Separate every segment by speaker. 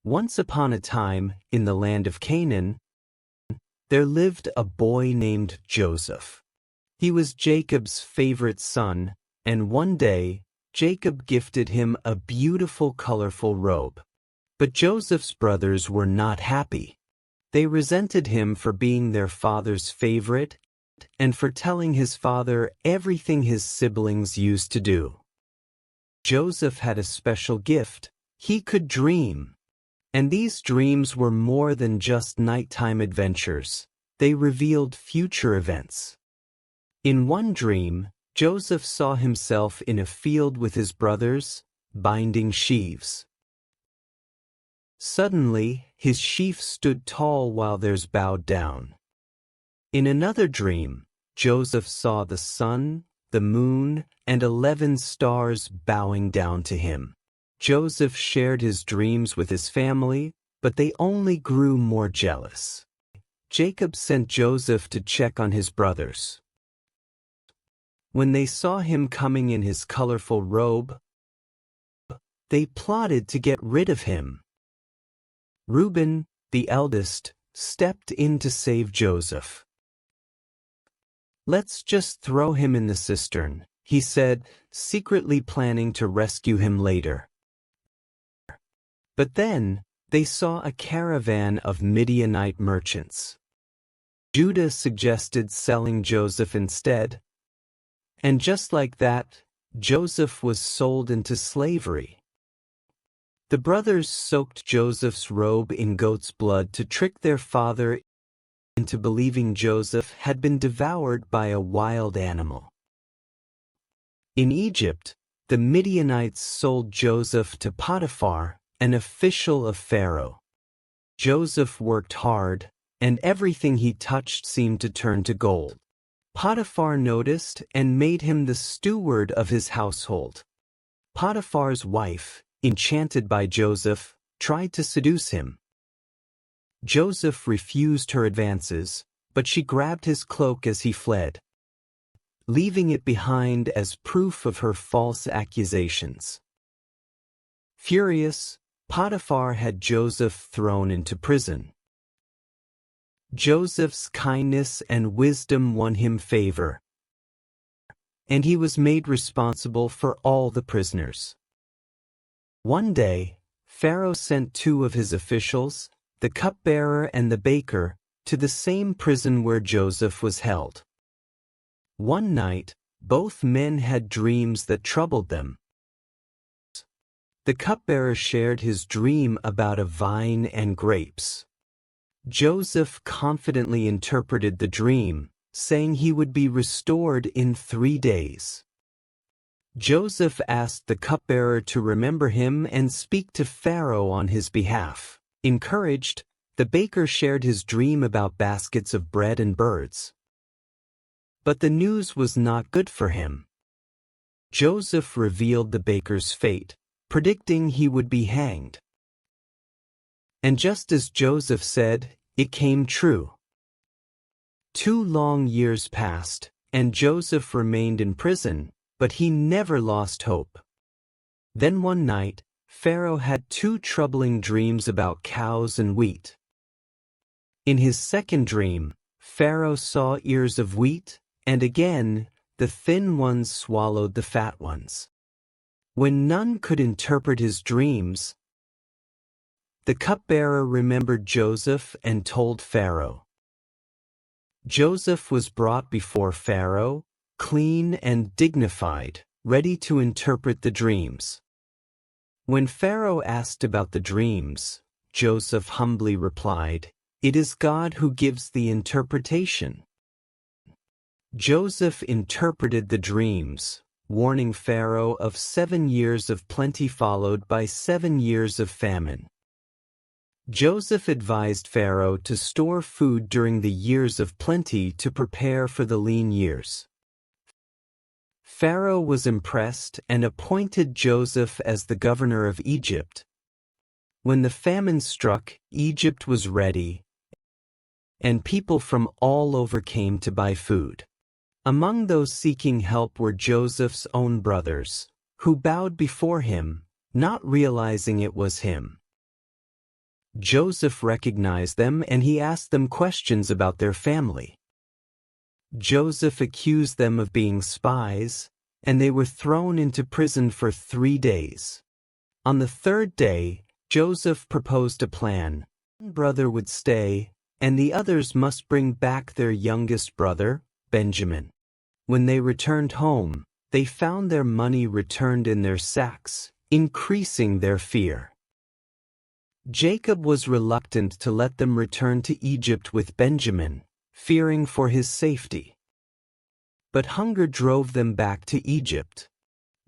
Speaker 1: Once upon a time, in the land of Canaan, there lived a boy named Joseph. He was Jacob's favorite son, and one day, Jacob gifted him a beautiful, colorful robe. But Joseph's brothers were not happy. They resented him for being their father's favorite and for telling his father everything his siblings used to do. Joseph had a special gift. He could dream. And these dreams were more than just nighttime adventures. They revealed future events. In one dream, Joseph saw himself in a field with his brothers, binding sheaves. Suddenly, his sheaf stood tall while theirs bowed down. In another dream, Joseph saw the sun, the moon, and 11 stars bowing down to him. Joseph shared his dreams with his family, but they only grew more jealous. Jacob sent Joseph to check on his brothers. When they saw him coming in his colorful robe, they plotted to get rid of him. Reuben, the eldest, stepped in to save Joseph. "Let's just throw him in the cistern," he said, secretly planning to rescue him later. But then, they saw a caravan of Midianite merchants. Judah suggested selling Joseph instead. And just like that, Joseph was sold into slavery. The brothers soaked Joseph's robe in goat's blood to trick their father into believing Joseph had been devoured by a wild animal. In Egypt, the Midianites sold Joseph to Potiphar, an official of Pharaoh. Joseph worked hard, and everything he touched seemed to turn to gold. Potiphar noticed and made him the steward of his household. Potiphar's wife, enchanted by Joseph, tried to seduce him. Joseph refused her advances, but she grabbed his cloak as he fled, leaving it behind as proof of her false accusations. Furious, Potiphar had Joseph thrown into prison. Joseph's kindness and wisdom won him favor, and he was made responsible for all the prisoners. One day, Pharaoh sent 2 of his officials, the cupbearer and the baker, to the same prison where Joseph was held. One night, both men had dreams that troubled them. The cupbearer shared his dream about a vine and grapes. Joseph confidently interpreted the dream, saying he would be restored in 3 days. Joseph asked the cupbearer to remember him and speak to Pharaoh on his behalf. Encouraged, the baker shared his dream about baskets of bread and birds. But the news was not good for him. Joseph revealed the baker's fate, predicting he would be hanged. And just as Joseph said, it came true. 2 long years passed, and Joseph remained in prison, but he never lost hope. Then one night, Pharaoh had 2 troubling dreams about cows and wheat. In his second dream, Pharaoh saw ears of wheat, and again, the thin ones swallowed the fat ones. When none could interpret his dreams, the cupbearer remembered Joseph and told Pharaoh. Joseph was brought before Pharaoh, clean and dignified, ready to interpret the dreams. When Pharaoh asked about the dreams, Joseph humbly replied, "It is God who gives the interpretation." Joseph interpreted the dreams, warning Pharaoh of 7 years of plenty followed by 7 years of famine. Joseph advised Pharaoh to store food during the years of plenty to prepare for the lean years. Pharaoh was impressed and appointed Joseph as the governor of Egypt. When the famine struck, Egypt was ready, and people from all over came to buy food. Among those seeking help were Joseph's own brothers, who bowed before him, not realizing it was him. Joseph recognized them and he asked them questions about their family. Joseph accused them of being spies, and they were thrown into prison for 3 days. On the 3rd day, Joseph proposed a plan. One brother would stay, and the others must bring back their youngest brother, Benjamin. When they returned home, they found their money returned in their sacks, increasing their fear. Jacob was reluctant to let them return to Egypt with Benjamin, fearing for his safety. But hunger drove them back to Egypt.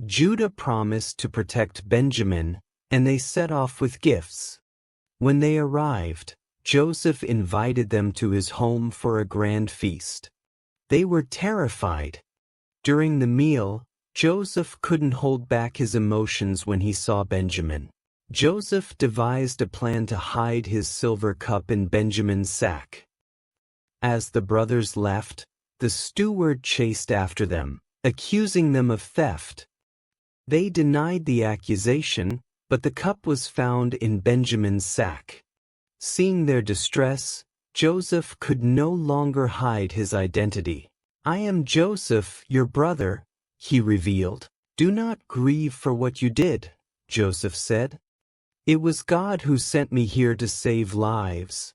Speaker 1: Judah promised to protect Benjamin, and they set off with gifts. When they arrived, Joseph invited them to his home for a grand feast. They were terrified. During the meal, Joseph couldn't hold back his emotions when he saw Benjamin. Joseph devised a plan to hide his silver cup in Benjamin's sack. As the brothers left, the steward chased after them, accusing them of theft. They denied the accusation, but the cup was found in Benjamin's sack. Seeing their distress, Joseph could no longer hide his identity. "I am Joseph, your brother," he revealed. "Do not grieve for what you did," Joseph said. "It was God who sent me here to save lives."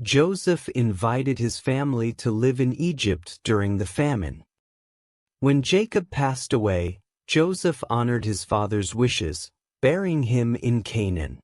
Speaker 1: Joseph invited his family to live in Egypt during the famine. When Jacob passed away, Joseph honored his father's wishes, burying him in Canaan.